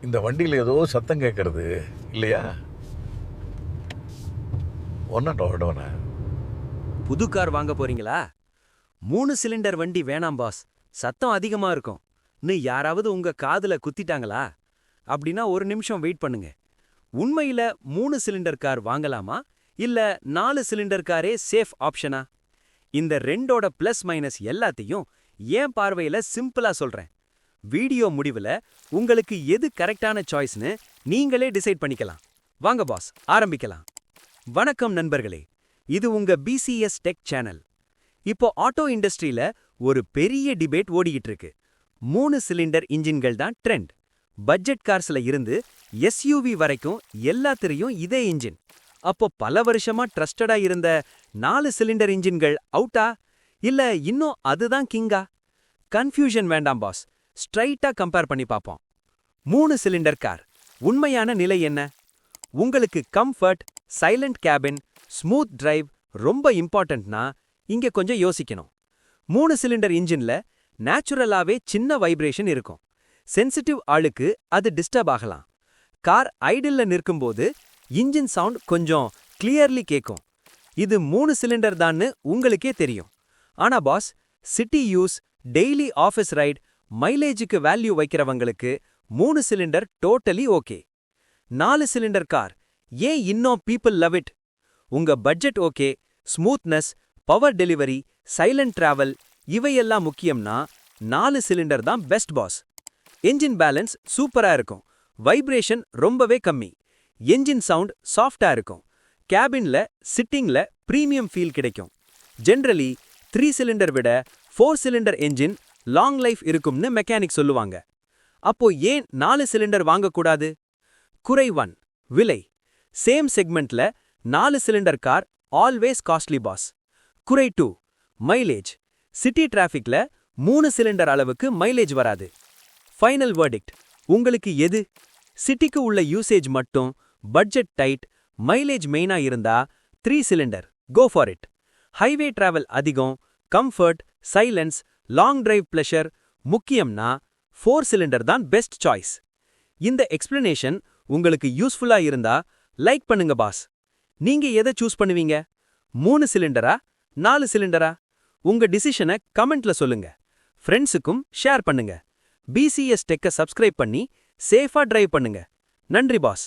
இந்த வண்டியில் ஏதோ சத்தம் கேட்கறது இல்லையா? ஒன்னோட புது கார் வாங்க போறீங்களா? 3 சிலிண்டர் வண்டி வேணாம் பாஸ், சத்தம் அதிகமா இருக்கும் ன்னு யாராவது உங்க காதுல குத்திட்டாங்களா? அப்படின்னா ஒரு நிமிஷம் வெயிட் பண்ணுங்க. உண்மையில 3 சிலிண்டர் கார் வாங்கலாமா இல்ல 4 சிலிண்டர் காரே சேஃப் ஆப்ஷனா? இந்த ரெண்டோட பிளஸ் மைனஸ் எல்லாத்தையும் ஏன் பார்வையில சிம்பிளா சொல்றேன். வீடியோ முடிவுல உங்களுக்கு எது கரெக்டான சாய்ஸ்னு நீங்களே டிசைட் பண்ணிக்கலாம். வாங்க பாஸ், ஆரம்பிக்கலாம். வணக்கம் நண்பர்களே, இது உங்க பிசிஎஸ் டெக் சேனல். இப்போ ஆட்டோ இண்டஸ்ட்ரியில ஒரு பெரிய டிபேட் ஓடிக்கிட்டு இருக்கு. 3 சிலிண்டர் இன்ஜின்கள் தான் ட்ரெண்ட். பட்ஜெட் கார்ஸ்ல இருந்து எஸ்யூவி வரைக்கும் எல்லாத்திலையும் இதே இன்ஜின். அப்போ பல வருஷமா ட்ரஸ்டடா இருந்த 4 சிலிண்டர் இன்ஜின்கள் அவுட்டா இல்ல இன்னும் அதுதான் கிங்கா? கன்ஃபியூஷன் வேண்டாம் பாஸ், ஸ்ட்ரைட்டா கம்பேர் பண்ணி பார்ப்போம். 3 சிலிண்டர் கார் உண்மையான நிலை என்ன? உங்களுக்கு comfort, silent cabin, smooth drive ரொம்ப இம்பார்ட்டன்ட்னா இங்க கொஞ்சம் யோசிக்கணும். 3 சிலிண்டர் இன்ஜின்ல நேச்சுரலாவே சின்ன வைப்ரேஷன் இருக்கும். சென்சிட்டிவ் ஆளுக்கு அது டிஸ்டர்ப் ஆகலாம். கார் ஐடில்ல நிற்கும்போது இன்ஜின் சவுண்ட் கொஞ்சம் கிளியர்லி கேட்கும். இது 3 சிலிண்டர் தான்னு உங்களுக்கே தெரியும். ஆனா boss, city use, daily office ride, மைலேஜுக்கு வேல்யூ வைக்கிறவங்களுக்கு 3 cylinder totally okay. 4 cylinder car ஏன் இன்னும் பீப்புள் லவ் இட்? உங்க budget okay, smoothness, power delivery, silent travel இவையெல்லாம் முக்கியம்னா 4 சிலிண்டர் தான் பெஸ்ட் பாஸ். என்ஜின் பேலன்ஸ் சூப்பரா இருக்கும், வைப்ரேஷன் ரொம்பவே கம்மி, என்ஜின் சவுண்ட் சாஃப்டா இருக்கும், கேபின்ல சிட்டிங்ல பிரீமியம் ஃபீல் கிடைக்கும். ஜென்ரலி 3 சிலிண்டர் விட 4 சிலிண்டர் என்ஜின் லாங் லைஃப் இருக்கும்னு மெக்கானிக் சொல்லுவாங்க. அப்போ ஏன் 4 சிலிண்டர் வாங்கக்கூடாது? குறை 1, விலை. சேம் செக்மெண்ட்ல 4 cylinder car always costly boss. குறை 2, மைலேஜ். சிட்டி டிராஃபிக்ல 3 சிலிண்டர் அளவுக்கு மைலேஜ் வராது. ஃபைனல் வெர்டிக்ட், உங்களுக்கு எது? சிட்டிக்கு உள்ள யூசேஜ் மட்டும், பட்ஜெட் டைட், மைலேஜ் மெயினா இருந்தா 3 cylinder go for it. Highway travel அதிகம், comfort, silence, long drive pleasure முக்கியம்னா 4 சிலிண்டர் தான் பெஸ்ட் சாய்ஸ். இந்த எக்ஸ்பிளனேஷன் உங்களுக்கு யூஸ்ஃபுல்லா இருந்தா லைக் பண்ணுங்க பாஸ். நீங்க எதை சூஸ் பண்ணுவீங்க? 3 சிலிண்டரா 4 சிலிண்டரா? உங்க டிசிஷனை கமெண்ட்ல சொல்லுங்க. ஃப்ரெண்ட்ஸுக்கும் ஷேர் பண்ணுங்க. பிசிஎஸ் டெக்க சப்ஸ்கிரைப் பண்ணி சேஃபா டிரைவ் பண்ணுங்க. நன்றி பாஸ்.